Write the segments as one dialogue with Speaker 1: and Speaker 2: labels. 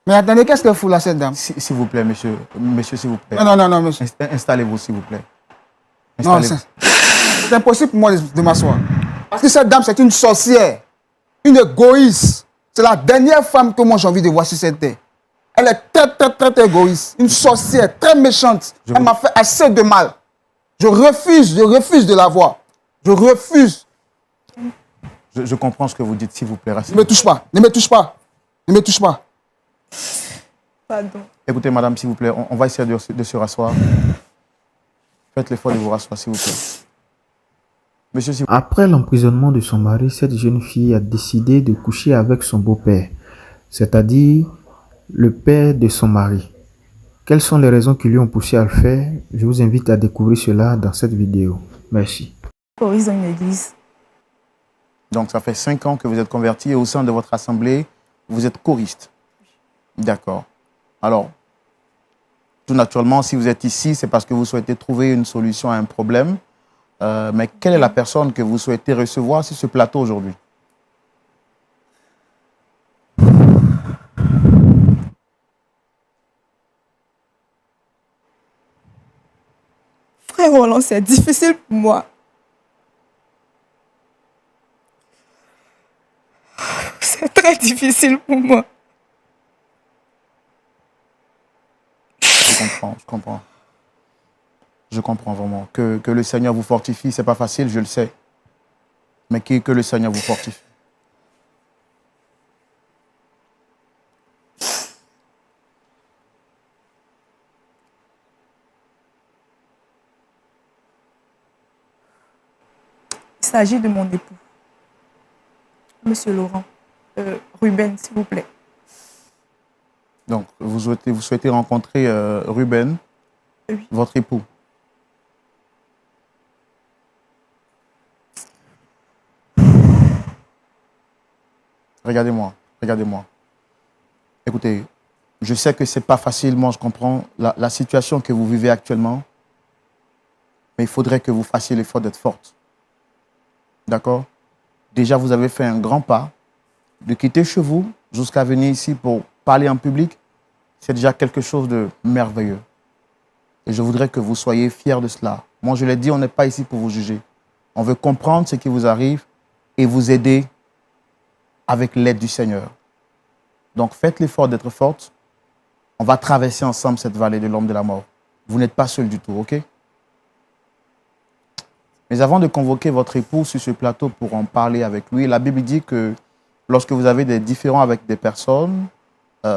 Speaker 1: Mais attendez, qu'est-ce qu'elle fout là, cette dame?
Speaker 2: S'il vous plaît, monsieur. Monsieur, s'il vous plaît.
Speaker 1: Non, monsieur.
Speaker 2: Installez-vous, s'il vous plaît.
Speaker 1: Non, c'est impossible pour moi de m'asseoir. Parce que cette dame, c'est une sorcière. Une égoïste. C'est la dernière femme que moi j'ai envie de voir sur cette terre. Elle est très égoïste. Une sorcière, très méchante. Elle m'a fait assez de mal. Je refuse de la voir. Je refuse.
Speaker 2: Je comprends ce que vous dites, s'il vous plaît.
Speaker 1: Ne me touche pas. Ne me touche pas. Ne me touche pas.
Speaker 3: Pardon.
Speaker 2: Écoutez, madame, s'il vous plaît, on va essayer de se rasseoir. Faites l'effort de vous rasseoir, s'il vous plaît. Monsieur, s'il vous plaît.
Speaker 4: Après l'emprisonnement de son mari, cette jeune fille a décidé de coucher avec son beau-père, c'est-à-dire le père de son mari. Quelles sont les raisons qui lui ont poussé à le faire? Je vous invite à découvrir cela dans cette vidéo. Merci.
Speaker 3: Choriste dans une église.
Speaker 2: Donc, ça fait 5 ans que vous êtes converti et au sein de votre assemblée, vous êtes choriste. D'accord. Alors, tout naturellement, si vous êtes ici, c'est parce que vous souhaitez trouver une solution à un problème. Mais quelle est la personne que vous souhaitez recevoir sur ce plateau aujourd'hui?
Speaker 3: Frère Roland, c'est difficile pour moi. C'est très difficile pour moi.
Speaker 2: Je comprends. Je comprends vraiment. Que le Seigneur vous fortifie, c'est pas facile, je le sais. Mais que le Seigneur vous fortifie.
Speaker 3: Il s'agit de mon époux. Monsieur Laurent. Ruben, s'il vous plaît.
Speaker 2: Donc, vous souhaitez rencontrer Ruben,
Speaker 3: Oui.
Speaker 2: votre époux. Regardez-moi. Écoutez, je sais que ce n'est pas facile, moi je comprends la situation que vous vivez actuellement, mais il faudrait que vous fassiez l'effort d'être forte. D'accord? Déjà, vous avez fait un grand pas, de quitter chez vous jusqu'à venir ici pour parler en public, c'est déjà quelque chose de merveilleux. Et je voudrais que vous soyez fiers de cela. Moi, je l'ai dit, on n'est pas ici pour vous juger. On veut comprendre ce qui vous arrive et vous aider avec l'aide du Seigneur. Donc, faites l'effort d'être forte. On va traverser ensemble cette vallée de l'ombre de la mort. Vous n'êtes pas seul du tout, ok? Mais avant de convoquer votre époux sur ce plateau pour en parler avec lui, la Bible dit que lorsque vous avez des différends avec des personnes,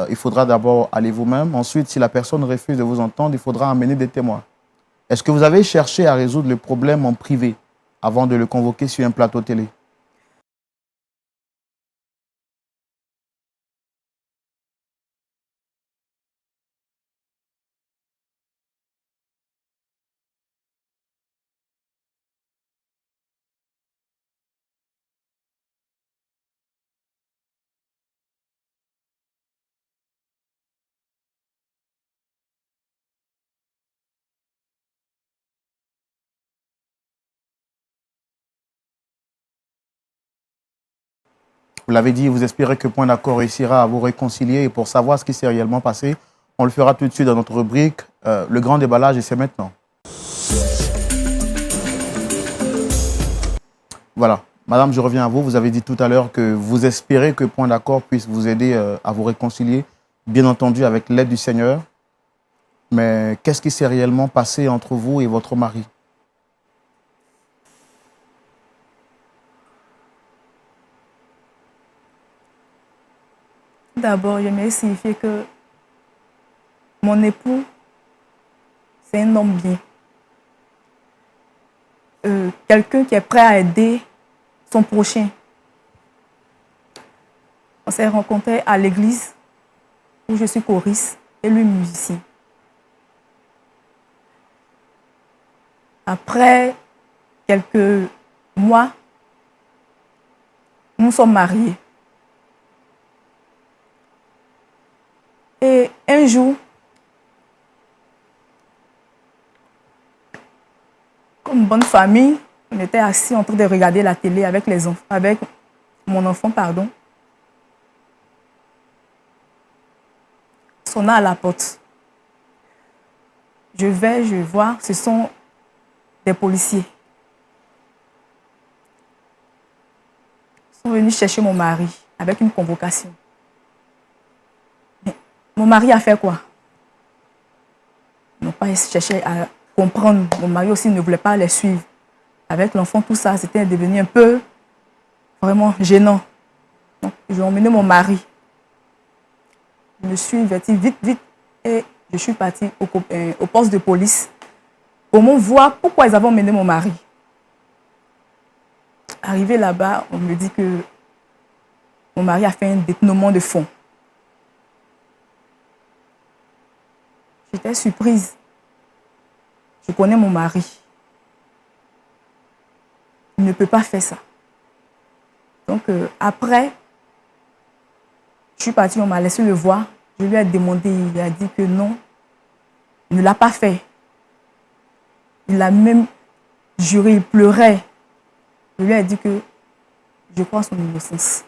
Speaker 2: il faudra d'abord aller vous-même. Ensuite, si la personne refuse de vous entendre, il faudra amener des témoins. Est-ce que vous avez cherché à résoudre le problème en privé avant de le convoquer sur un plateau télé? Vous l'avez dit, vous espérez que Point d'accord réussira à vous réconcilier. Et pour savoir ce qui s'est réellement passé, on le fera tout de suite dans notre rubrique Le grand déballage, et c'est maintenant. Voilà. Madame, je reviens à vous. Vous avez dit tout à l'heure que vous espérez que Point d'accord puisse vous aider à vous réconcilier, bien entendu avec l'aide du Seigneur. Mais qu'est-ce qui s'est réellement passé entre vous et votre mari?
Speaker 3: D'abord, j'aimerais signifier que mon époux, c'est un homme bien. Quelqu'un qui est prêt à aider son prochain. On s'est rencontrés à l'église où je suis choriste et lui musicien. Après quelques mois, nous sommes mariés. Et un jour, comme bonne famille, on était assis en train de regarder la télé avec mon enfant, pardon. sonna à la porte. Je vois, ce sont des policiers. Ils sont venus chercher mon mari avec une convocation. Mais mon mari a fait quoi? Ils n'ont pas cherché à comprendre. Mon mari aussi ne voulait pas les suivre. Avec l'enfant, tout ça, c'était devenu un peu vraiment gênant. Donc, ils ont emmené mon mari. Je me suis invertie vite, vite, et je suis partie au poste de police pour me voir pourquoi ils avaient emmené mon mari. Arrivé là-bas, on me dit que mon mari a fait un détournement de fonds. J'étais surprise. Je connais mon mari. Il ne peut pas faire ça. Donc après, je suis partie, on m'a laissé le voir. Je lui ai demandé, il a dit que non, il ne l'a pas fait. Il a même juré, il pleurait. Je lui ai dit que je crois en son innocence.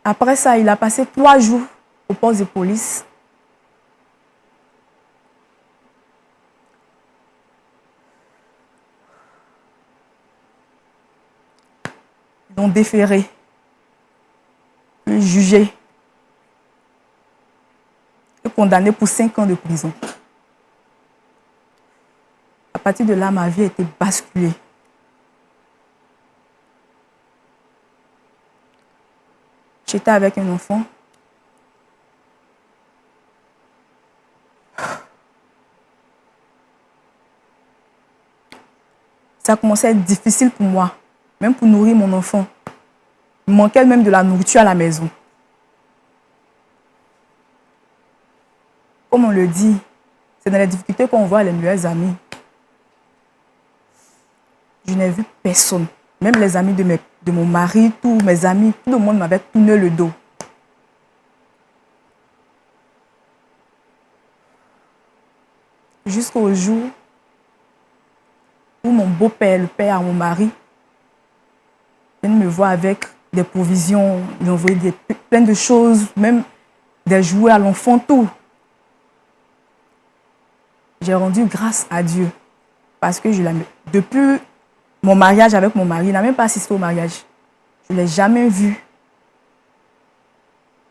Speaker 3: Après ça, il a passé 3 jours au poste de police. Ils l'ont déféré, jugé et condamné pour 5 ans de prison. À partir de là, ma vie a été basculée. J'étais avec un enfant. Ça commençait à être difficile pour moi, même pour nourrir mon enfant. Il manquait même de la nourriture à la maison. Comme on le dit, c'est dans les difficultés qu'on voit les meilleurs amis. Je n'ai vu personne. Même les amis de mon mari, tous mes amis, tout le monde m'avait tourné le dos. Jusqu'au jour où mon beau-père, le père à mon mari, vient me voir avec des provisions, il a envoyé plein de choses, même des jouets à l'enfant, tout. J'ai rendu grâce à Dieu parce que depuis mon mariage avec mon mari, il n'a même pas assisté au mariage. Je ne l'ai jamais vu.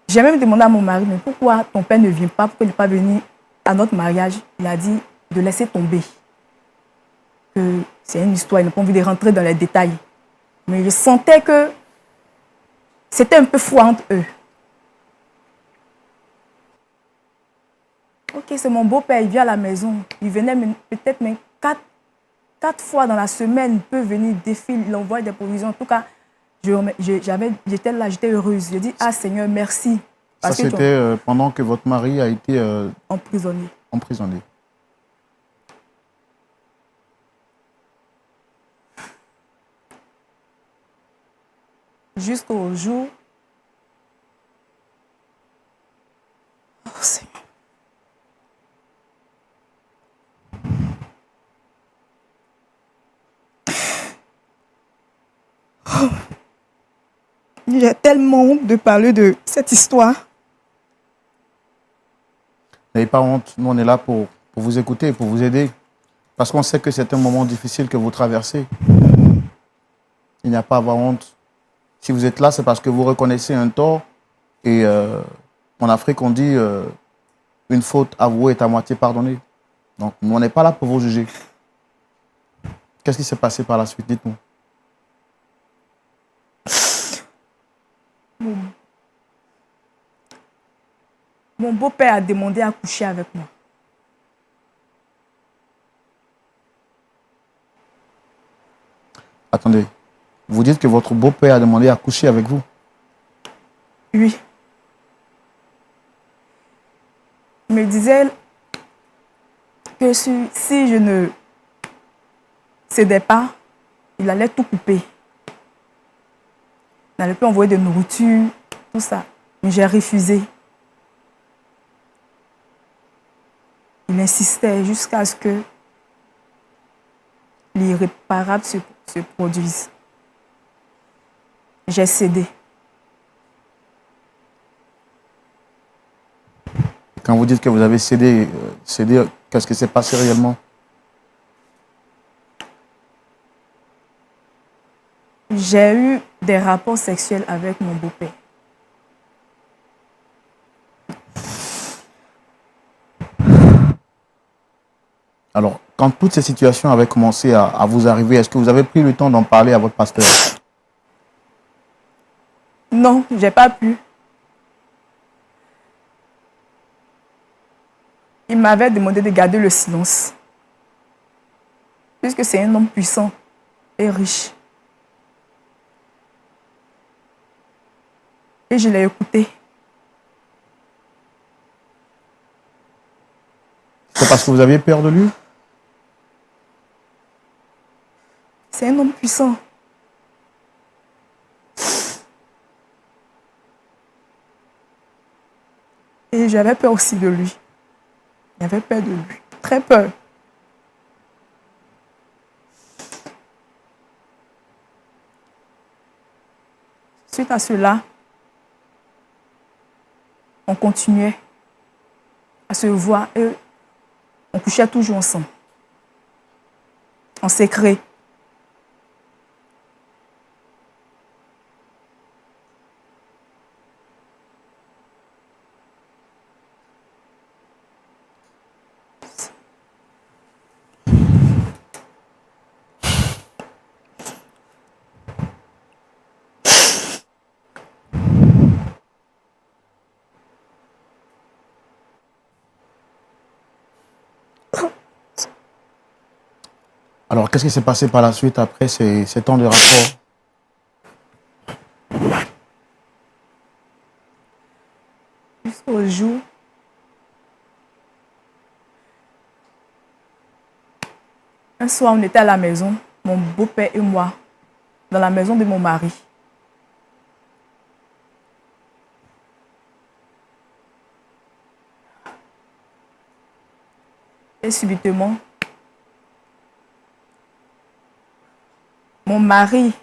Speaker 3: J'ai même demandé à mon mari, mais pourquoi ton père ne vient pas, pourquoi il n'est pas venu à notre mariage? Il a dit de laisser tomber. Que c'est une histoire, il n'a pas envie de rentrer dans les détails. Mais je sentais que c'était un peu fou entre eux. Ok, c'est mon beau-père, il vient à la maison. Il venait peut-être même 4 fois dans la semaine, il peut venir, défile, il envoie des provisions. En tout cas, j'étais là, j'étais heureuse. Je dis, ah Seigneur, merci.
Speaker 2: Ça, c'était pendant que votre mari a été
Speaker 3: emprisonné.
Speaker 2: Emprisonné.
Speaker 3: Jusqu'au jour... Oh Seigneur. Oh. J'ai tellement honte de parler de cette histoire.
Speaker 2: N'ayez pas honte, nous on est là pour vous écouter, pour vous aider. Parce qu'on sait que c'est un moment difficile que vous traversez. Il n'y a pas à avoir honte. Si vous êtes là, c'est parce que vous reconnaissez un tort. Et en Afrique, on dit une faute avouée est à moitié pardonnée. Donc, nous, on n'est pas là pour vous juger. Qu'est-ce qui s'est passé par la suite? Dites-nous.
Speaker 3: Mon beau-père a demandé à coucher avec moi.
Speaker 2: Attendez. Vous dites que votre beau-père a demandé à coucher avec vous?
Speaker 3: Oui. Il me disait que si je ne cédais pas, il allait tout couper. Il n'allait plus envoyer de nourriture, tout ça. Mais j'ai refusé. Il insistait jusqu'à ce que l'irréparable se produise. J'ai cédé.
Speaker 2: Quand vous dites que vous avez cédé, qu'est-ce qui s'est passé réellement?
Speaker 3: J'ai eu des rapports sexuels avec mon beau-père.
Speaker 2: Alors, quand toutes ces situations avaient commencé à vous arriver, est-ce que vous avez pris le temps d'en parler à votre pasteur?
Speaker 3: Non, j'ai pas pu. Il m'avait demandé de garder le silence. Puisque c'est un homme puissant et riche. Et je l'ai écouté.
Speaker 2: C'est parce que vous aviez peur de lui?
Speaker 3: C'est un homme puissant. Et j'avais peur aussi de lui. J'avais peur de lui. Très peur. Suite à cela, on continuait à se voir et on couchait toujours ensemble. En secret.
Speaker 2: Alors, qu'est-ce qui s'est passé par la suite après ces temps de rapport?
Speaker 3: Jusqu'au jour un soir, on était à la maison, mon beau-père et moi, dans la maison de mon mari. Et subitement, mon mari,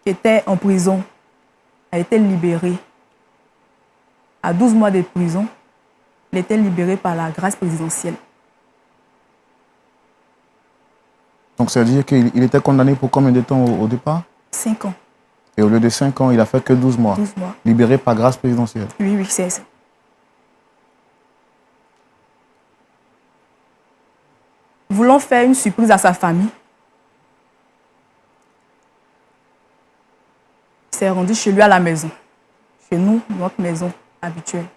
Speaker 3: qui était en prison, a été libéré. À 12 mois de prison, il était libéré par la grâce présidentielle.
Speaker 2: Donc, ça veut dire qu'il était condamné pour combien de temps au départ?
Speaker 3: 5 ans,
Speaker 2: Et au lieu de 5 ans, il a fait que 12 mois.
Speaker 3: 12 mois.
Speaker 2: Libéré par grâce présidentielle.
Speaker 3: Oui, oui, c'est ça. Voulant faire une surprise à sa famille, il s'est rendu chez lui à la maison. Chez nous, notre maison habituelle.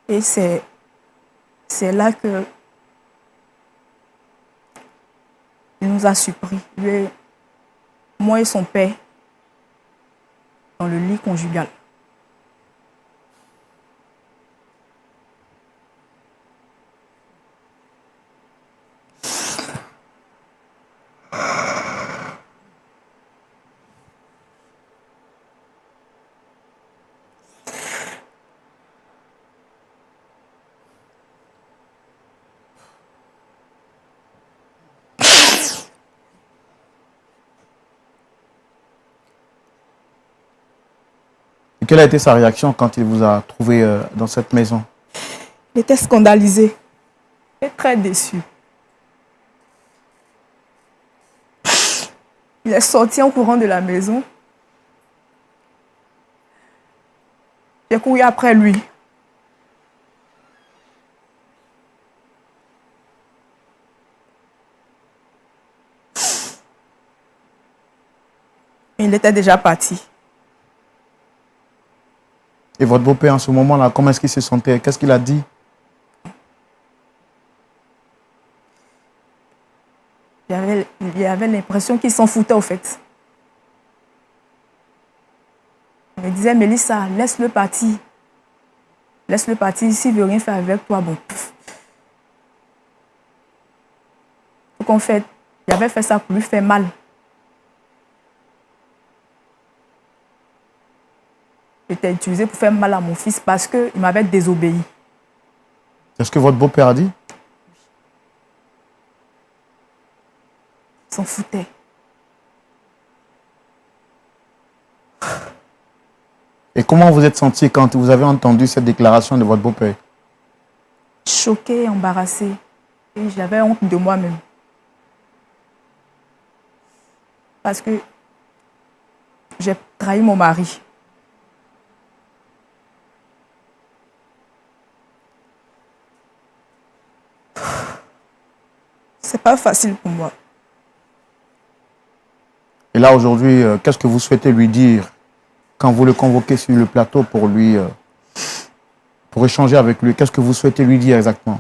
Speaker 3: Et c'est là que il nous a surpris, moi et son père, dans le lit conjugal.
Speaker 2: Et quelle a été sa réaction quand il vous a trouvé dans cette maison?
Speaker 3: Il était scandalisé et très déçu. Il est sorti en courant de la maison. J'ai couru après lui. Il était déjà parti.
Speaker 2: Et votre beau-père, en ce moment-là, comment est-ce qu'il se sentait? Qu'est-ce qu'il a dit?
Speaker 3: Il y avait l'impression qu'il s'en foutait au fait. Il me disait, Mélissa, laisse-le partir. Laisse-le partir, s'il ne veut rien faire avec toi, bon. Donc en fait, il avait fait ça pour lui faire mal. J'étais utilisé pour faire mal à mon fils parce qu'il m'avait désobéi.
Speaker 2: C'est ce que votre beau-père a dit?
Speaker 3: Il s'en foutait.
Speaker 2: Et comment vous êtes senti quand vous avez entendu cette déclaration de votre beau-père?
Speaker 3: Choquée, embarrassée. Et j'avais honte de moi-même. Parce que j'ai trahi mon mari. C'est pas facile pour moi.
Speaker 2: Et là, aujourd'hui, qu'est-ce que vous souhaitez lui dire quand vous le convoquez sur le plateau pour lui, pour échanger avec lui? Qu'est-ce que vous souhaitez lui dire exactement?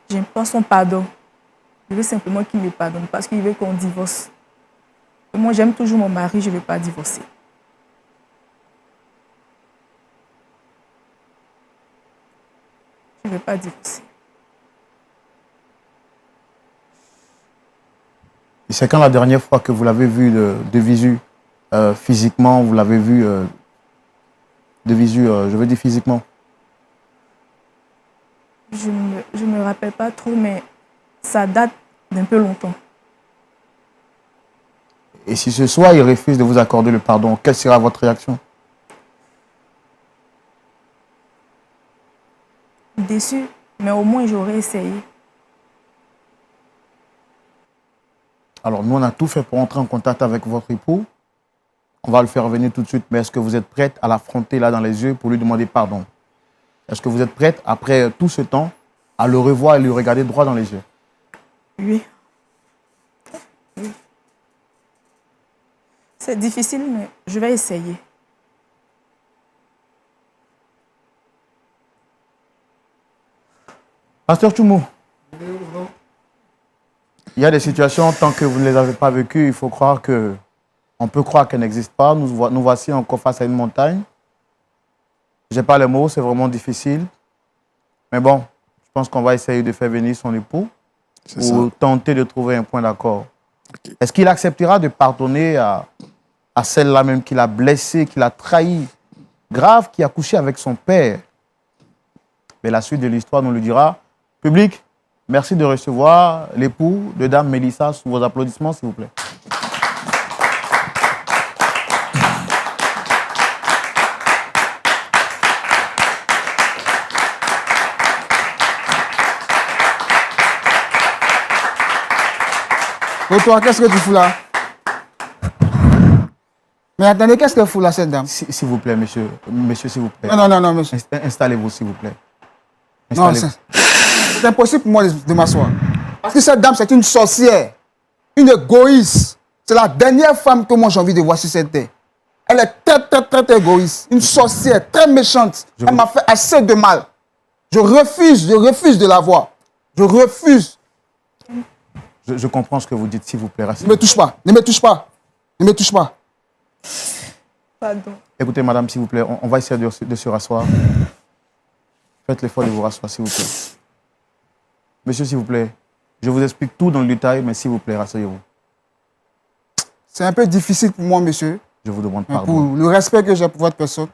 Speaker 3: J'aime pas son pardon. Je veux simplement qu'il me pardonne parce qu'il veut qu'on divorce. Et moi, j'aime toujours mon mari, je ne veux pas divorcer. Je ne veux pas divorcer.
Speaker 2: Et c'est quand la dernière fois que vous l'avez vu de visu, physiquement, vous l'avez vu de visu, je veux dire physiquement?
Speaker 3: Je ne me rappelle pas trop, mais ça date d'un peu longtemps.
Speaker 2: Et si ce soir, il refuse de vous accorder le pardon, quelle sera votre réaction?
Speaker 3: Déçue, mais au moins j'aurais essayé.
Speaker 2: Alors, nous, on a tout fait pour entrer en contact avec votre époux. On va le faire revenir tout de suite. Mais est-ce que vous êtes prête à l'affronter là dans les yeux pour lui demander pardon? Est-ce que vous êtes prête, après tout ce temps, à le revoir et lui regarder droit dans les yeux?
Speaker 3: Oui. Oui. C'est difficile, mais je vais essayer.
Speaker 2: Pasteur Tchoumou, il y a des situations, tant que vous ne les avez pas vécues, il faut croire que, on peut croire qu'elles n'existent pas. Nous voici encore face à une montagne. Je n'ai pas les mots, c'est vraiment difficile. Mais bon, je pense qu'on va essayer de faire venir son époux pour tenter de trouver un point d'accord. Okay. Est-ce qu'il acceptera de pardonner à celle-là même qui l'a blessé, qui l'a trahi, grave, qui a couché avec son père? Mais la suite de l'histoire nous le dira. Public, merci de recevoir l'époux de Dame Mélissa sous vos applaudissements, s'il vous plaît.
Speaker 1: Et toi, qu'est-ce que tu fous là? Mais attendez, qu'est-ce que fout là, cette dame?
Speaker 2: S'il vous plaît, monsieur. Monsieur, s'il vous plaît.
Speaker 1: Non, monsieur.
Speaker 2: Installez-vous, s'il vous plaît.
Speaker 1: Non, c'est impossible pour moi de m'asseoir. Parce que cette dame, c'est une sorcière. Une égoïste. C'est la dernière femme que moi j'ai envie de voir sur cette terre. Elle est très égoïste. Une sorcière, très méchante. Elle m'a fait assez de mal. Je refuse de la voir. Je refuse.
Speaker 2: Je comprends ce que vous dites, s'il vous plaît.
Speaker 1: Ne me touche pas, ne me touche pas, ne me touche pas.
Speaker 3: Pardon.
Speaker 2: Écoutez, madame, s'il vous plaît, on va essayer de se rasseoir. Faites l'effort de vous rasseoir, s'il vous plaît. Monsieur, s'il vous plaît, je vous explique tout dans le détail, mais s'il vous plaît, rasseyez-vous.
Speaker 1: C'est un peu difficile pour moi, monsieur.
Speaker 2: Je vous demande pardon.
Speaker 1: Pour le respect que j'ai pour votre personne.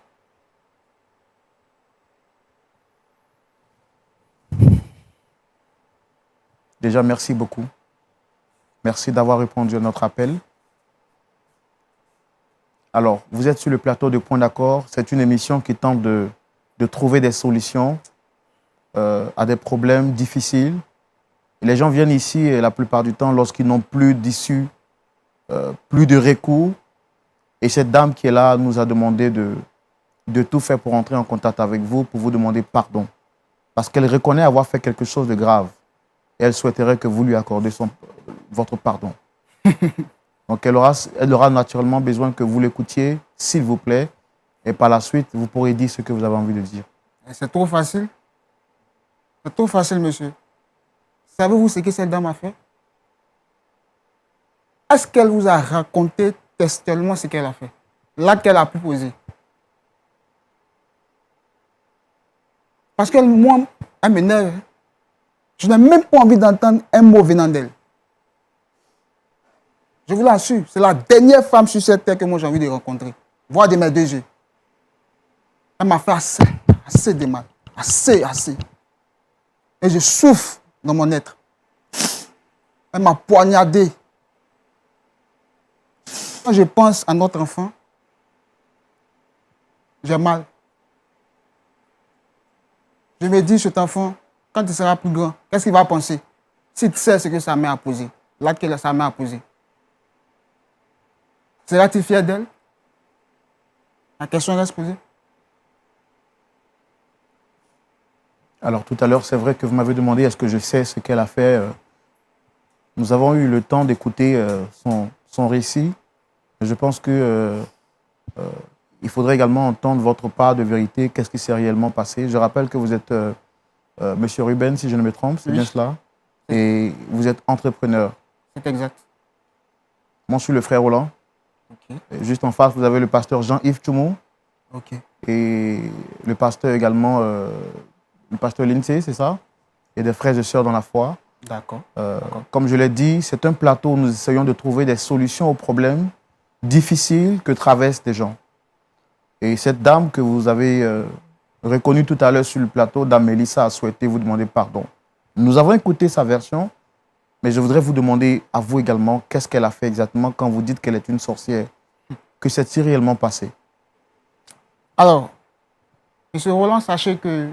Speaker 2: Déjà, merci beaucoup. Merci d'avoir répondu à notre appel. Alors, vous êtes sur le plateau de Point d'accord. C'est une émission qui tente de trouver des solutions à des problèmes difficiles. Et les gens viennent ici, et la plupart du temps, lorsqu'ils n'ont plus d'issue, plus de recours. Et cette dame qui est là nous a demandé de tout faire pour entrer en contact avec vous, pour vous demander pardon. Parce qu'elle reconnaît avoir fait quelque chose de grave. Et elle souhaiterait que vous lui accordiez votre pardon. Donc, elle aura naturellement besoin que vous l'écoutiez, s'il vous plaît. Et par la suite, vous pourrez dire ce que vous avez envie de dire.
Speaker 1: C'est trop facile. C'est trop facile, monsieur. Savez-vous ce que cette dame a fait? Est-ce qu'elle vous a raconté textuellement ce qu'elle a fait? L'acte qu'elle a pu poser. Parce que moi, elle m'énerve. Je n'ai même pas envie d'entendre un mot venant d'elle. Je vous l'assure, c'est la dernière femme sur cette terre que moi j'ai envie de rencontrer. Voir de mes deux yeux. Elle m'a fait assez de mal. Assez. Et je souffre dans mon être. Elle m'a poignardé. Quand je pense à notre enfant, j'ai mal. Je me dis, cet enfant, quand il sera plus grand, qu'est-ce qu'il va penser? S'il sait ce que sa mère a posé, l'acte que sa mère a posé. Seras-tu fier d'elle? La question reste posée.
Speaker 2: Alors tout à l'heure, c'est vrai que vous m'avez demandé est-ce que je sais ce qu'elle a fait. Nous avons eu le temps d'écouter son récit. Je pense que il faudrait également entendre votre part de vérité. Qu'est-ce qui s'est réellement passé? Je rappelle que vous êtes Monsieur Ruben, si je ne me trompe, c'est
Speaker 1: Oui.
Speaker 2: bien cela. Et vous êtes entrepreneur.
Speaker 1: C'est exact.
Speaker 2: Moi, je suis le frère Roland.
Speaker 1: Ok.
Speaker 2: Et juste en face, vous avez le pasteur Jean-Yves Toumou
Speaker 1: Ok.
Speaker 2: et le pasteur également, le pasteur Lindsay, c'est ça? Et des frères et sœurs dans la foi.
Speaker 1: D'accord.
Speaker 2: Comme je l'ai dit, c'est un plateau où nous essayons de trouver des solutions aux problèmes difficiles que traversent des gens. Et cette dame que vous avez reconnue tout à l'heure sur le plateau, Dame Mélissa, a souhaité vous demander pardon. Nous avons écouté sa version, mais je voudrais vous demander à vous également qu'est-ce qu'elle a fait exactement quand vous dites qu'elle est une sorcière. Que s'est-il réellement passé?
Speaker 1: Alors, M. Roland, sachez que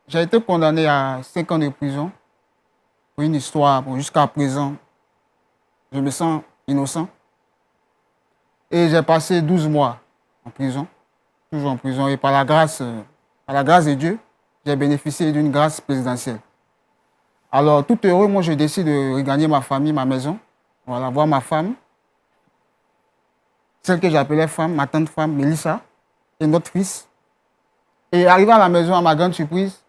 Speaker 1: j'ai été condamné à 5 ans de prison pour une histoire. Bon, jusqu'à présent, je me sens innocent. Et j'ai passé 12 mois en prison, toujours en prison. Et par la grâce de Dieu, j'ai bénéficié d'une grâce présidentielle. Alors, tout heureux, moi, je décide de regagner ma famille, ma maison. Voilà, voir ma femme, celle que j'appelais femme, ma tante femme, Mélissa, et notre fils. Et arrivé à la maison, à ma grande surprise,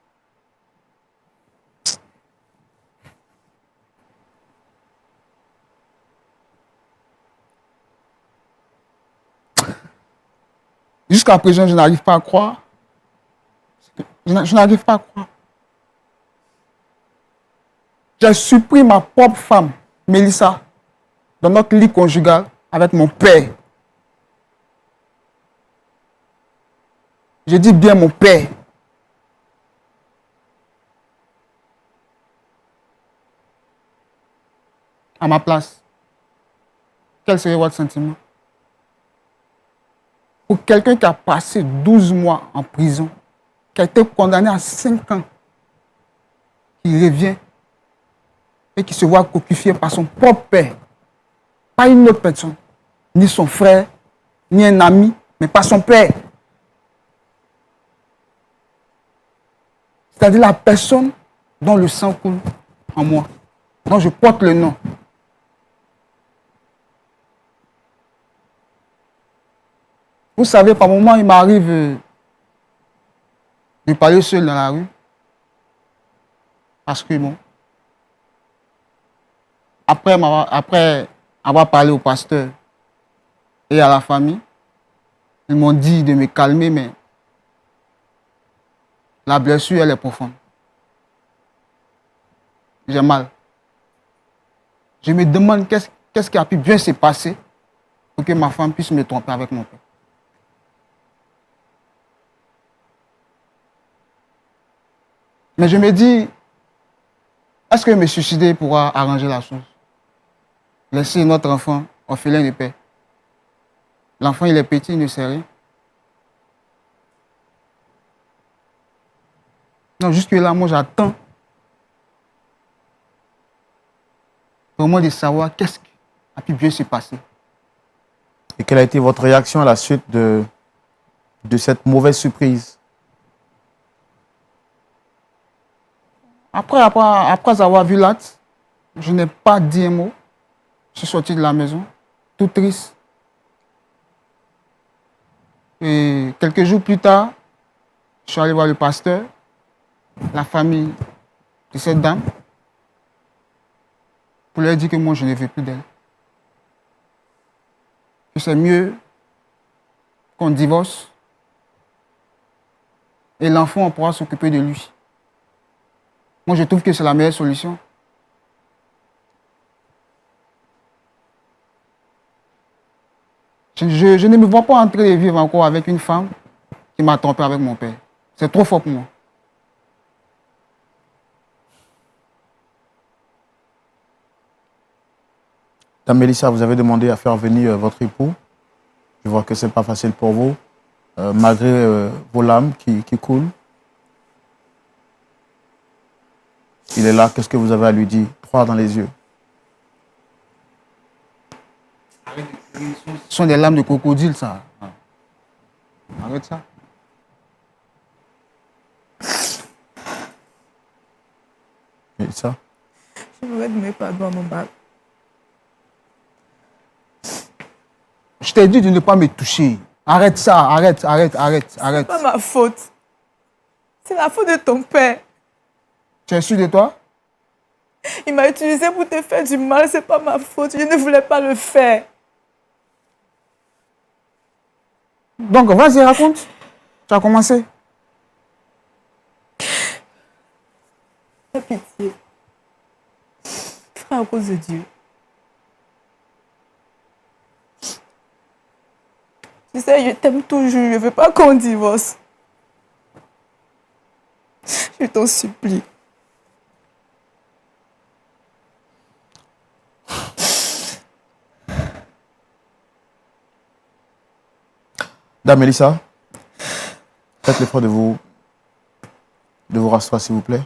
Speaker 1: jusqu'à présent, je n'arrive pas à croire. Je n'arrive pas à croire. J'ai surpris ma propre femme, Mélissa, dans notre lit conjugal avec mon père. Je dis bien mon père. À ma place. Quel serait votre sentiment? Pour quelqu'un qui a passé 12 mois en prison, qui a été condamné à 5 ans, qui revient et qui se voit coquifié par son propre père, pas une autre personne, ni son frère, ni un ami, mais par son père. C'est-à-dire la personne dont le sang coule en moi, dont je porte le nom. Vous savez, par moments, il m'arrive de parler seul dans la rue. Parce que bon, après avoir parlé au pasteur et à la famille, ils m'ont dit de me calmer, mais la blessure, elle est profonde. J'ai mal. Je me demande qu'est-ce qui a pu bien se passer pour que ma femme puisse me tromper avec mon père. Mais je me dis, est-ce que me suicider pourra arranger la chose? Laisser notre enfant orphelin de père. L'enfant, il est petit, il ne sait rien. Non, jusque-là, moi, j'attends vraiment de savoir qu'est-ce qui a pu bien se passer.
Speaker 2: Et quelle a été votre réaction à la suite de cette mauvaise surprise?
Speaker 1: Après avoir vu l'acte, je n'ai pas dit un mot. Je suis sorti de la maison, tout triste. Et quelques jours plus tard, je suis allé voir le pasteur, la famille de cette dame, pour leur dire que moi, je ne veux plus d'elle. Que c'est mieux qu'on divorce et l'enfant, on pourra s'occuper de lui. Moi, je trouve que c'est la meilleure solution. Je ne me vois pas en train de vivre encore avec une femme qui m'a trompé avec mon père. C'est trop fort pour moi.
Speaker 2: Dame Mélissa, vous avez demandé à faire venir votre époux. Je vois que ce n'est pas facile pour vous, malgré vos larmes qui coulent. Il est là, qu'est-ce que vous avez à lui dire? Droit dans les yeux.
Speaker 1: Ce sont des lames de crocodile, ça. Arrête ça.
Speaker 2: Mélissa,
Speaker 3: Je voudrais demander pardon à mon mari.
Speaker 1: Je t'ai dit de ne pas me toucher. Arrête ça, arrête.
Speaker 3: C'est pas ma faute. C'est la faute de ton père.
Speaker 1: Tu es sûr de toi?
Speaker 3: Il m'a utilisé pour te faire du mal. C'est pas ma faute. Je ne voulais pas le faire.
Speaker 1: Donc, vas-y, raconte. Tu as commencé.
Speaker 3: Fais pitié. Frère, à cause de Dieu. Tu sais, je t'aime toujours. Je ne veux pas qu'on divorce. Je t'en supplie.
Speaker 2: Dame Mélissa, faites l'effort de vous rasseoir, s'il vous plaît.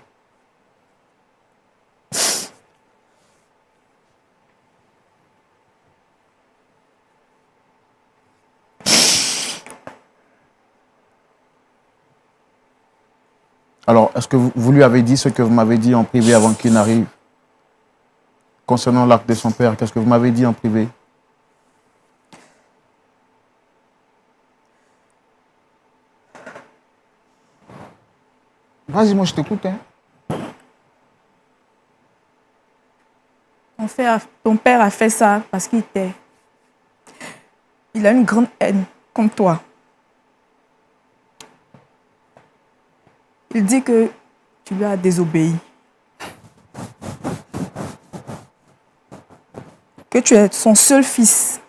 Speaker 2: Alors, est-ce que vous lui avez dit ce que vous m'avez dit en privé avant qu'il n'arrive? Concernant l'acte de son père, qu'est-ce que vous m'avez dit en privé?
Speaker 1: Vas-y, moi, je t'écoute. Hein.
Speaker 3: Ton père a fait ça parce qu'il t'aime. Il a une grande haine comme toi. Il dit que tu lui as désobéi. Que tu es son seul fils.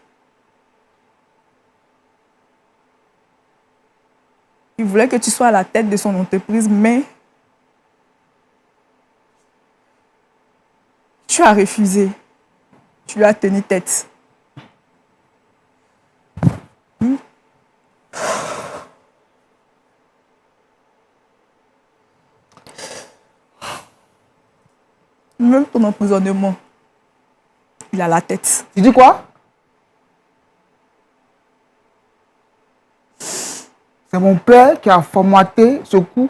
Speaker 3: Il voulait que tu sois à la tête de son entreprise, mais tu as refusé. Tu lui as tenu tête. Même ton emprisonnement, il a la tête.
Speaker 1: Tu dis quoi? C'est mon père qui a formaté ce coup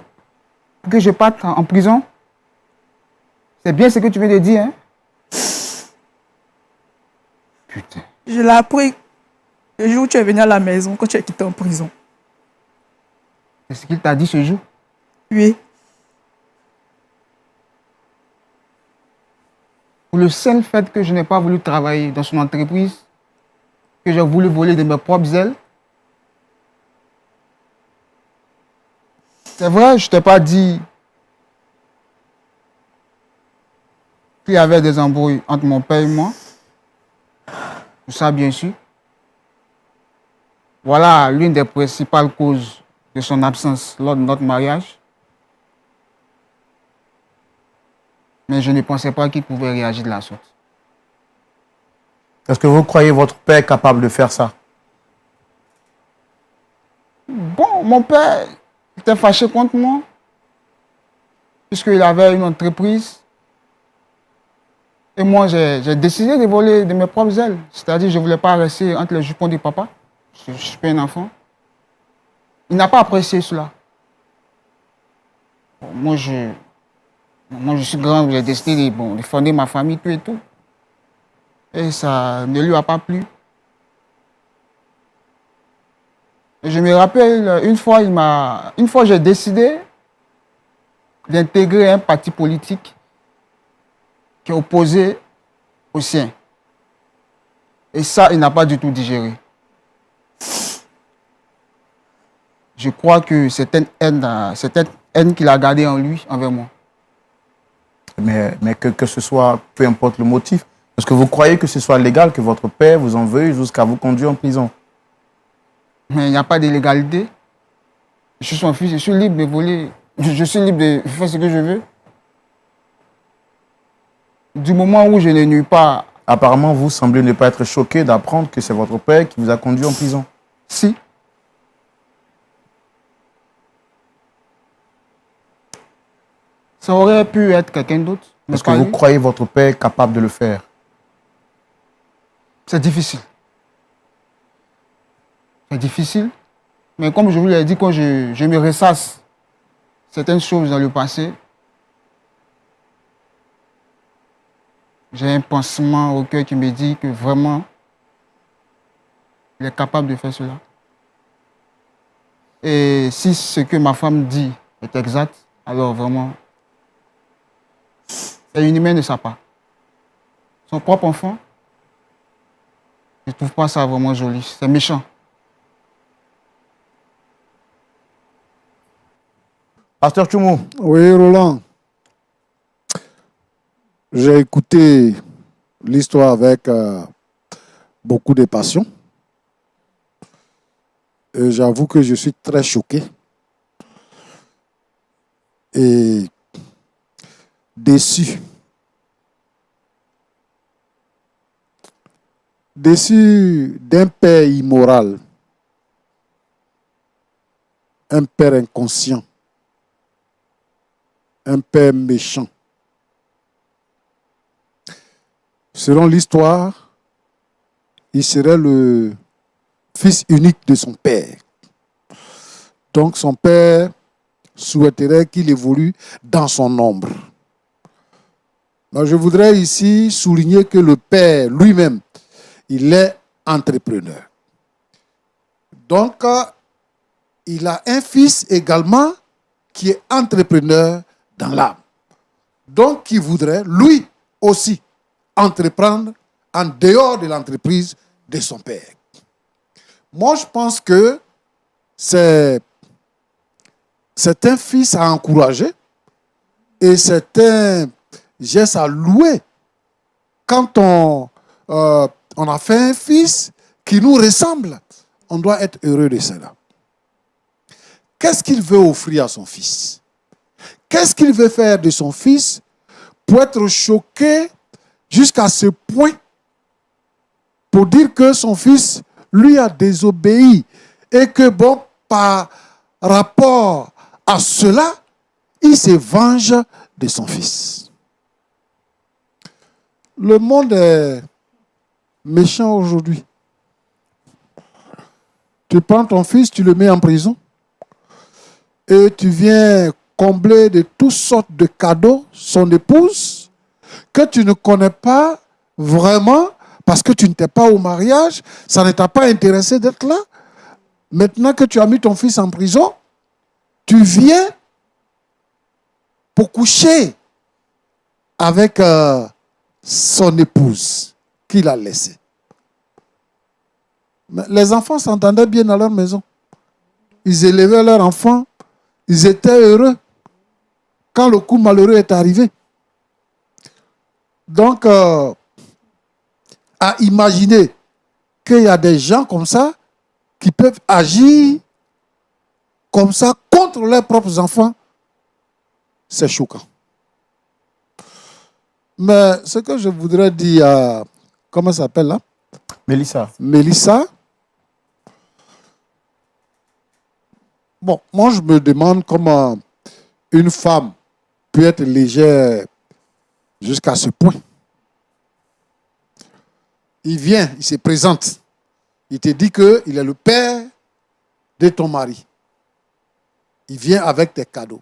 Speaker 1: pour que je parte en prison. C'est bien ce que tu viens de dire, hein? Putain.
Speaker 3: Je l'ai appris le jour où tu es venu à la maison, quand tu es quitté en prison.
Speaker 1: C'est ce qu'il t'a dit ce jour?
Speaker 3: Oui.
Speaker 1: Pour le seul fait que je n'ai pas voulu travailler dans son entreprise, que j'ai voulu voler de mes propres ailes. C'est vrai, je ne t'ai pas dit qu'il y avait des embrouilles entre mon père et moi. Tout ça, bien sûr. Voilà l'une des principales causes de son absence lors de notre mariage. Mais je ne pensais pas qu'il pouvait réagir de la sorte.
Speaker 2: Est-ce que vous croyez votre père capable de faire ça?
Speaker 1: Bon, mon père était fâché contre moi, puisqu'il avait une entreprise. Et moi, j'ai décidé de voler de mes propres ailes. C'est-à-dire, je ne voulais pas rester entre les jupons du papa. Je ne suis pas un enfant. Il n'a pas apprécié cela. Bon, moi, je suis grand, j'ai décidé de fonder ma famille, tout et tout. Et ça ne lui a pas plu. Et je me rappelle, une fois j'ai décidé d'intégrer un parti politique qui est opposé au sien. Et ça, il n'a pas du tout digéré. Je crois que c'est une haine qu'il a gardée en lui, envers moi.
Speaker 2: Mais que ce soit, peu importe le motif, est-ce que vous croyez que ce soit légal que votre père vous en veuille jusqu'à vous conduire en prison?
Speaker 1: Mais il n'y a pas d'illégalité. Je suis son fils, je suis libre de voler. Je suis libre de faire ce que je veux. Du moment où je ne nuis pas
Speaker 2: Apparemment, vous semblez ne pas être choqué d'apprendre que c'est votre père qui vous a conduit en prison.
Speaker 1: Si. Ça aurait pu être quelqu'un d'autre. mais
Speaker 2: Est-ce que
Speaker 1: pas
Speaker 2: vous
Speaker 1: lui.
Speaker 2: croyez votre père capable de le faire?
Speaker 1: C'est difficile. C'est difficile. Mais comme je vous l'ai dit, quand je me ressasse certaines choses dans le passé, j'ai un pansement au cœur qui me dit que vraiment, il est capable de faire cela. Et si ce que ma femme dit est exact, alors vraiment, c'est inhumain de sa part. Son propre enfant, je ne trouve pas ça vraiment joli. C'est méchant.
Speaker 2: Pasteur Tchoumou,
Speaker 5: Oui, Roland. J'ai écouté l'histoire avec beaucoup de passion. Et j'avoue que je suis très choqué et déçu. Déçu d'un père immoral, un père inconscient, un père méchant. Selon l'histoire, il serait le fils unique de son père. Donc son père souhaiterait qu'il évolue dans son ombre. Mais je voudrais ici souligner que le père lui-même, il est entrepreneur. Donc, il a un fils également qui est entrepreneur dans l'âme. Donc, qui voudrait, lui aussi, entreprendre en dehors de l'entreprise de son père. Moi, je pense que c'est un fils à encourager et c'est un geste à louer quand on a fait un fils qui nous ressemble. On doit être heureux de cela. Qu'est-ce qu'il veut offrir à son fils? Qu'est-ce qu'il veut faire de son fils pour être choqué jusqu'à ce point pour dire que son fils lui a désobéi et que, bon, par rapport à cela, il se venge de son fils. Le monde est méchant aujourd'hui. Tu prends ton fils, tu le mets en prison et tu viens combler de toutes sortes de cadeaux son épouse que tu ne connais pas vraiment parce que tu n'étais pas au mariage, ça ne t'a pas intéressé d'être là. Maintenant que tu as mis ton fils en prison, tu viens pour coucher avec son épouse qu'il a laissée. Mais les enfants s'entendaient bien à leur maison. Ils élevaient leurs enfants. Ils étaient heureux quand le coup malheureux est arrivé. Donc, à imaginer qu'il y a des gens comme ça qui peuvent agir comme ça contre leurs propres enfants, c'est choquant. Mais ce que je voudrais dire à, comment ça s'appelle là? Mélissa. Bon, moi je me demande comment une femme peut être légère jusqu'à ce point. Il vient, il se présente. Il te dit qu'il est le père de ton mari. Il vient avec des cadeaux.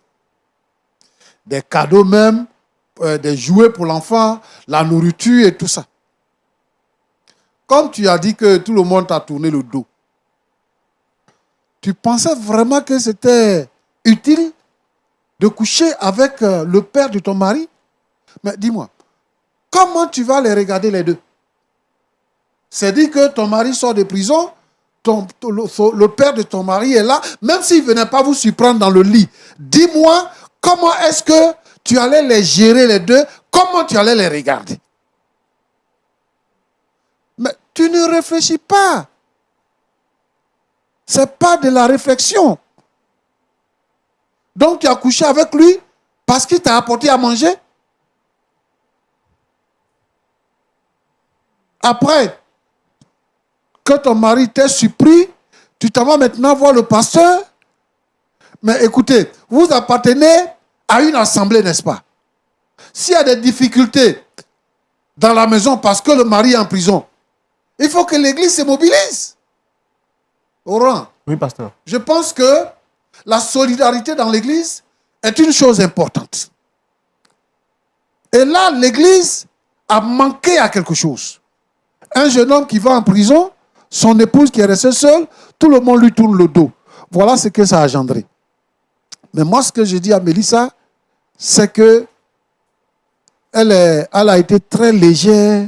Speaker 5: Des cadeaux même, des jouets pour l'enfant, la nourriture et tout ça. Comme tu as dit que tout le monde t'a tourné le dos, tu pensais vraiment que c'était utile de coucher avec le père de ton mari? Mais dis-moi, comment tu vas les regarder les deux? C'est dit que ton mari sort de prison, le père de ton mari est là, même s'il ne venait pas vous surprendre dans le lit. Dis-moi, comment est-ce que tu allais les gérer les deux? Comment tu allais les regarder? Mais tu ne réfléchis pas. Ce n'est pas de la réflexion. Donc tu as couché avec lui parce qu'il t'a apporté à manger? Après que ton mari t'ait surpris, tu t'en vas maintenant voir le pasteur. Mais écoutez, vous appartenez à une assemblée, n'est-ce pas? S'il y a des difficultés dans la maison parce que le mari est en prison, il faut que l'église se mobilise. Laurent,
Speaker 2: Oui, pasteur.
Speaker 5: je pense que la solidarité dans l'église est une chose importante. Et là, l'église a manqué à quelque chose. Un jeune homme qui va en prison, son épouse qui est restée seule, tout le monde lui tourne le dos. Voilà ce que ça a engendré. Mais moi, ce que je dis à Mélissa, c'est que elle a été très légère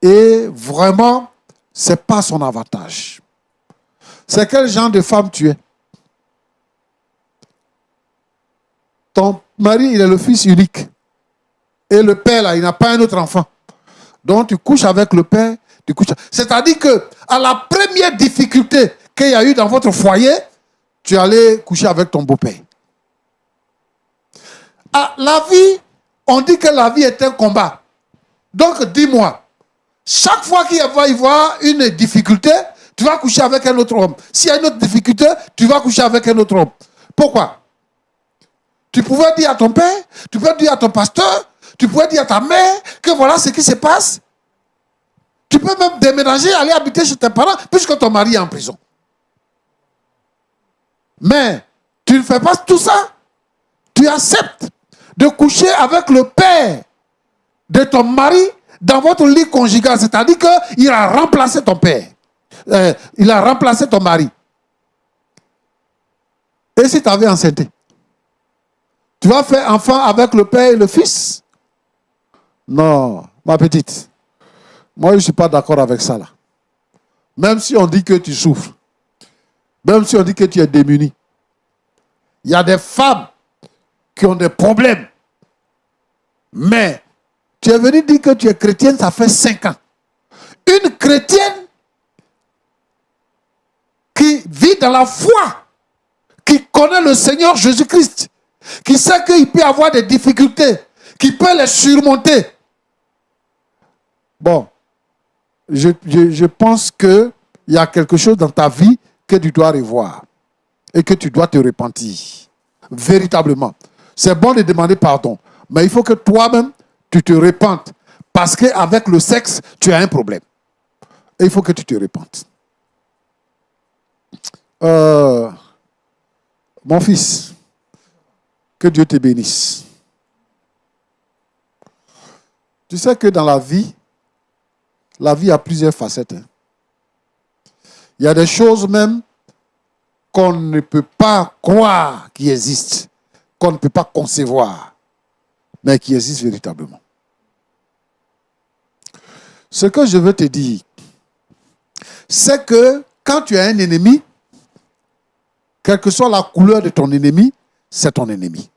Speaker 5: et vraiment, ce n'est pas son avantage. C'est quel genre de femme tu es? Ton mari, il est le fils unique. Et le père, là, il n'a pas un autre enfant. Donc, tu couches avec le père, tu couches. C'est-à-dire que à la première difficulté qu'il y a eu dans votre foyer, tu allais coucher avec ton beau-père. Ah, la vie, on dit que la vie est un combat. Donc, dis-moi, chaque fois qu'il va y avoir une difficulté, tu vas coucher avec un autre homme. S'il y a une autre difficulté, tu vas coucher avec un autre homme. Pourquoi? Tu pouvais dire à ton père, tu pouvais dire à ton pasteur, tu pouvais dire à ta mère que voilà ce qui se passe. Tu peux même déménager, aller habiter chez tes parents, puisque ton mari est en prison. Mais tu ne fais pas tout ça. Tu acceptes de coucher avec le père de ton mari dans votre lit conjugal. C'est-à-dire qu'il a remplacé ton père. Il a remplacé ton mari. Et si tu avais enceinté? Tu vas faire enfant avec le père et le fils? Non, ma petite. Moi, je ne suis pas d'accord avec ça là. Même si on dit que tu souffres. Même si on dit que tu es démuni. Il y a des femmes qui ont des problèmes. Mais tu es venu dire que tu es chrétienne, ça fait 5 ans. Une chrétienne qui vit dans la foi, qui connaît le Seigneur Jésus-Christ, qui sait qu'il peut avoir des difficultés, qui peut les surmonter. Bon, je pense qu'il y a quelque chose dans ta vie que tu dois revoir et que tu dois te repentir. Véritablement. C'est bon de demander pardon, mais il faut que toi-même, tu te repentes. Parce qu'avec le sexe, tu as un problème. Et il faut que tu te repentes. Mon fils, que Dieu te bénisse. Tu sais que dans la vie a plusieurs facettes. Hein. Il y a des choses même qu'on ne peut pas croire qui existent, qu'on ne peut pas concevoir, mais qui existent véritablement. Ce que je veux te dire, c'est que quand tu as un ennemi, quelle que soit la couleur de ton ennemi, c'est ton ennemi.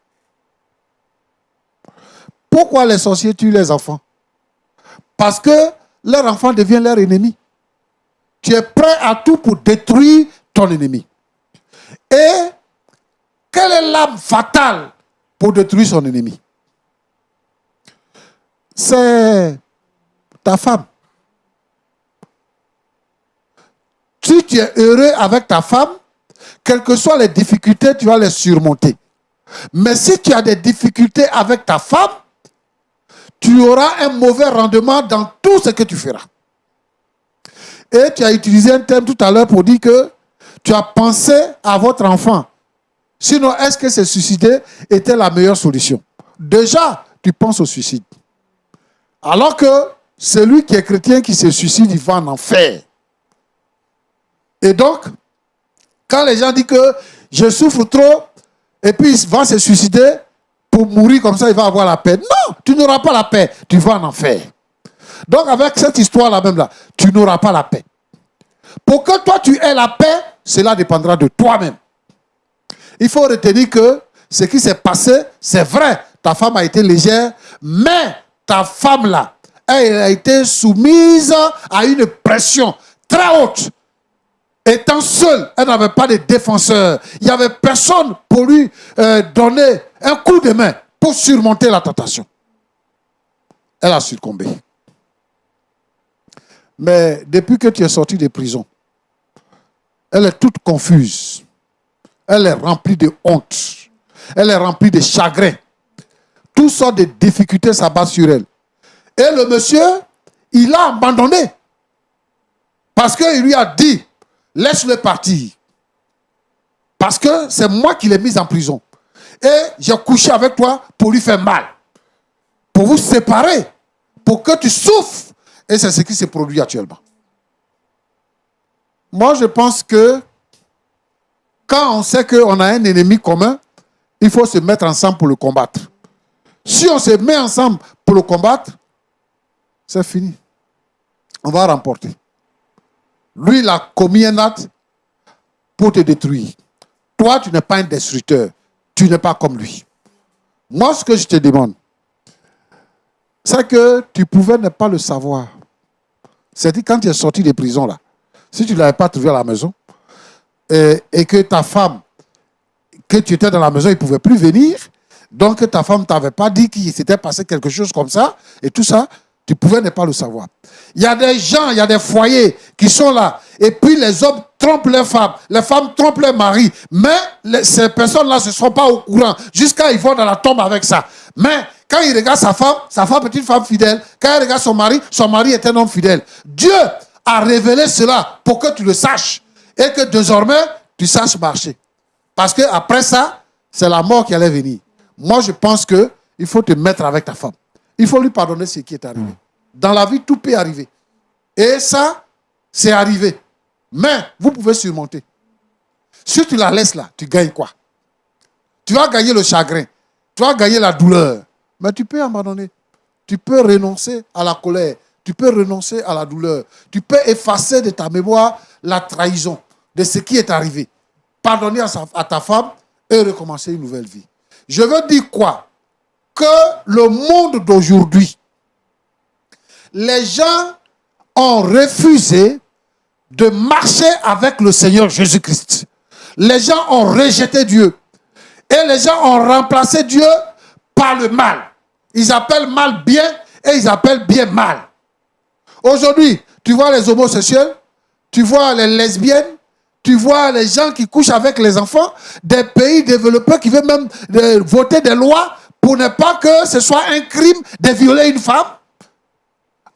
Speaker 5: Pourquoi les sorciers tuent les enfants? Parce que leur enfant devient leur ennemi. Tu es prêt à tout pour détruire ton ennemi. Et quelle est l'arme fatale pour détruire son ennemi? C'est ta femme. Si tu es heureux avec ta femme, quelles que soient les difficultés, tu vas les surmonter. Mais si tu as des difficultés avec ta femme, tu auras un mauvais rendement dans tout ce que tu feras. Et tu as utilisé un terme tout à l'heure pour dire que tu as pensé à votre enfant. Sinon, est-ce que se suicider était la meilleure solution? Déjà, tu penses au suicide. Alors que celui qui est chrétien qui se suicide, il va en enfer. Et donc, quand les gens disent que je souffre trop, et puis il va se suicider pour mourir comme ça, il va avoir la paix. Non, tu n'auras pas la paix, tu vas en enfer. Donc avec cette histoire-là même là, tu n'auras pas la paix. Pour que toi tu aies la paix, cela dépendra de toi-même. Il faut retenir que ce qui s'est passé, c'est vrai, ta femme a été légère, mais ta femme là, elle a été soumise à une pression très haute. Étant seule, elle n'avait pas de défenseur. Il n'y avait personne pour lui donner un coup de main pour surmonter la tentation. Elle a succombé. Mais depuis que tu es sorti de prison, elle est toute confuse. Elle est remplie de honte. Elle est remplie de chagrin. Toutes sortes de difficultés s'abattent sur elle. Et le monsieur, il a abandonné. Parce qu'il lui a dit, laisse-le partir. Parce que c'est moi qui l'ai mis en prison. Et j'ai couché avec toi pour lui faire mal. Pour vous séparer. Pour que tu souffres. Et c'est ce qui se produit actuellement. Moi, je pense que quand on sait qu'on a un ennemi commun, il faut se mettre ensemble pour le combattre. Si on se met ensemble pour le combattre, c'est fini. On va remporter. Lui, il a commis un acte pour te détruire. Toi, tu n'es pas un destructeur. Tu n'es pas comme lui. Moi, ce que je te demande, c'est que tu pouvais ne pas le savoir. C'est-à-dire quand tu es sorti de prison, là, si tu ne l'avais pas trouvé à la maison, et que ta femme, que tu étais dans la maison, il ne pouvait plus venir, donc ta femme ne t'avait pas dit qu'il s'était passé quelque chose comme ça, et tout ça, tu pouvais ne pas le savoir. Il y a des gens, il y a des foyers qui sont là, et puis les hommes trompent leurs femmes, les femmes trompent leurs maris, mais ces personnes-là ne sont pas au courant, jusqu'à ils vont dans la tombe avec ça. Mais quand il regarde sa femme est une femme fidèle, quand il regarde son mari est un homme fidèle. Dieu a révélé cela pour que tu le saches, et que désormais, tu saches marcher. Parce qu'après ça, c'est la mort qui allait venir. Moi, je pense qu'il faut te mettre avec ta femme. Il faut lui pardonner ce qui est arrivé. Dans la vie, tout peut arriver. Et ça, c'est arrivé. Mais vous pouvez surmonter. Si tu la laisses là, tu gagnes quoi? Tu vas gagner le chagrin. Tu vas gagner la douleur. Mais tu peux abandonner. Tu peux renoncer à la colère. Tu peux renoncer à la douleur. Tu peux effacer de ta mémoire la trahison de ce qui est arrivé. Pardonner à ta femme et recommencer une nouvelle vie. Je veux dire quoi? Que le monde d'aujourd'hui, les gens ont refusé de marcher avec le Seigneur Jésus-Christ. Les gens ont rejeté Dieu. Et les gens ont remplacé Dieu par le mal. Ils appellent mal bien et ils appellent bien mal. Aujourd'hui, tu vois les homosexuels, tu vois les lesbiennes, tu vois les gens qui couchent avec les enfants, des pays développés qui veulent même voter des lois pour ne pas que ce soit un crime de violer une femme.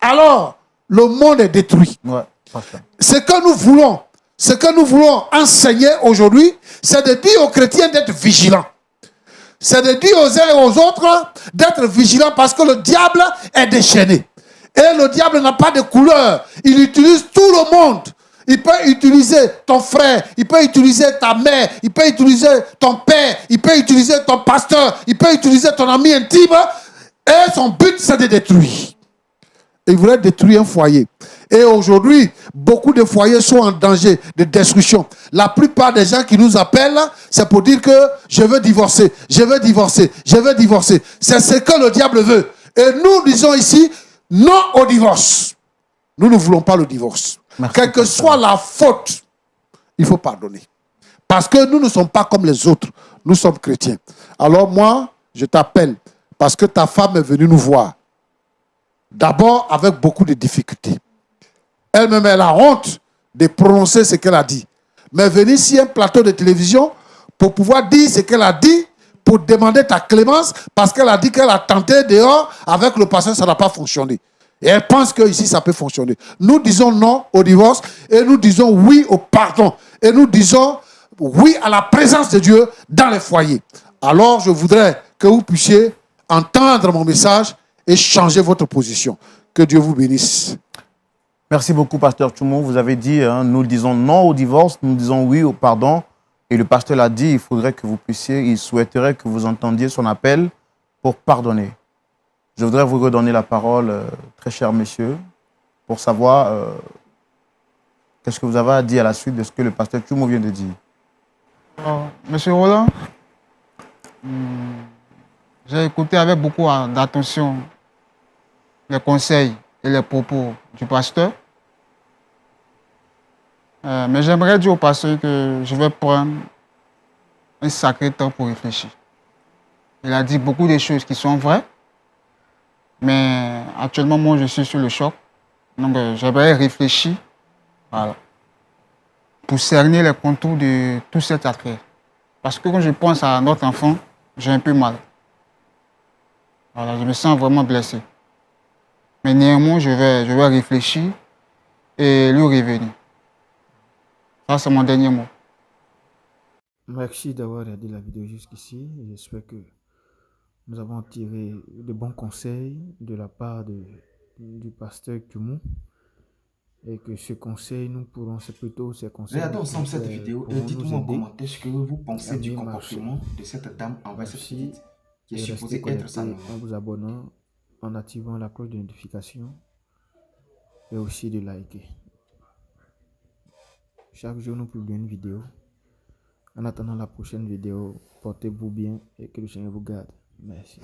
Speaker 5: Alors, le monde est détruit.
Speaker 2: Ouais,
Speaker 5: ce que nous voulons enseigner aujourd'hui, c'est de dire aux chrétiens d'être vigilants. C'est de dire aux uns et aux autres d'être vigilants parce que le diable est déchaîné. Et le diable n'a pas de couleur. Il utilise tout le monde. Il peut utiliser ton frère, il peut utiliser ta mère, il peut utiliser ton père, il peut utiliser ton pasteur, il peut utiliser ton ami intime. Et son but, c'est de détruire. Il voulait détruire un foyer. Et aujourd'hui, beaucoup de foyers sont en danger de destruction. La plupart des gens qui nous appellent, c'est pour dire que je veux divorcer, je veux divorcer, je veux divorcer. C'est ce que le diable veut. Et nous disons ici, non au divorce. Nous ne voulons pas le divorce.
Speaker 2: Merci.
Speaker 5: Quelle que soit la faute, il faut pardonner. Parce que nous ne sommes pas comme les autres. Nous sommes chrétiens. Alors moi, je t'appelle parce que ta femme est venue nous voir. D'abord avec beaucoup de difficultés. Elle-même, elle a honte de prononcer ce qu'elle a dit. Mais venir sur un plateau de télévision pour pouvoir dire ce qu'elle a dit, pour demander ta clémence, parce qu'elle a dit qu'elle a tenté dehors, avec le pasteur, ça n'a pas fonctionné. Et elle pense qu'ici, ça peut fonctionner. Nous disons non au divorce, et nous disons oui au pardon. Et nous disons oui à la présence de Dieu dans les foyers. Alors, je voudrais que vous puissiez entendre mon message et changer votre position. Que Dieu vous bénisse.
Speaker 2: Merci beaucoup, pasteur Tchoumou. Vous avez dit, nous disons non au divorce, nous disons oui au pardon. Et le pasteur l'a dit, il faudrait que vous puissiez, il souhaiterait que vous entendiez son appel pour pardonner. Je voudrais vous redonner la parole, très cher messieurs, pour savoir qu'est-ce que vous avez à dire à la suite de ce que le pasteur Tchoumou vient de dire.
Speaker 6: Monsieur Roland, j'ai écouté avec beaucoup d'attention les conseils et les propos du pasteur. Mais j'aimerais dire au pasteur que je vais prendre un sacré temps pour réfléchir. Il a dit beaucoup de choses qui sont vraies, mais actuellement, moi, je suis sur le choc. Donc, j'avais réfléchi, voilà, pour cerner les contours de toute cette affaire. Parce que quand je pense à notre enfant, j'ai un peu mal. Voilà, je me sens vraiment blessé. Mais néanmoins, je vais réfléchir et lui revenir. Ça, c'est mon dernier mot.
Speaker 4: Merci d'avoir regardé la vidéo jusqu'ici. J'espère que nous avons tiré de bons conseils de la part du pasteur Kumou. Et que ce conseil, nous pourrons, c'est plutôt ces conseils.
Speaker 2: Regardez ensemble cette vidéo et dites-moi en commentaire ce que vous pensez
Speaker 4: à
Speaker 2: du
Speaker 4: mieux
Speaker 2: comportement de cette dame envers cette
Speaker 4: Merci
Speaker 2: petite qui est
Speaker 4: et
Speaker 2: supposée
Speaker 4: restez
Speaker 2: être sa
Speaker 4: connectés
Speaker 2: maman.
Speaker 4: en vous abonnant, en activant la cloche de notification et aussi de liker. Chaque jour, nous publions une vidéo. En attendant la prochaine vidéo, portez-vous bien et que le Seigneur vous garde. Merci.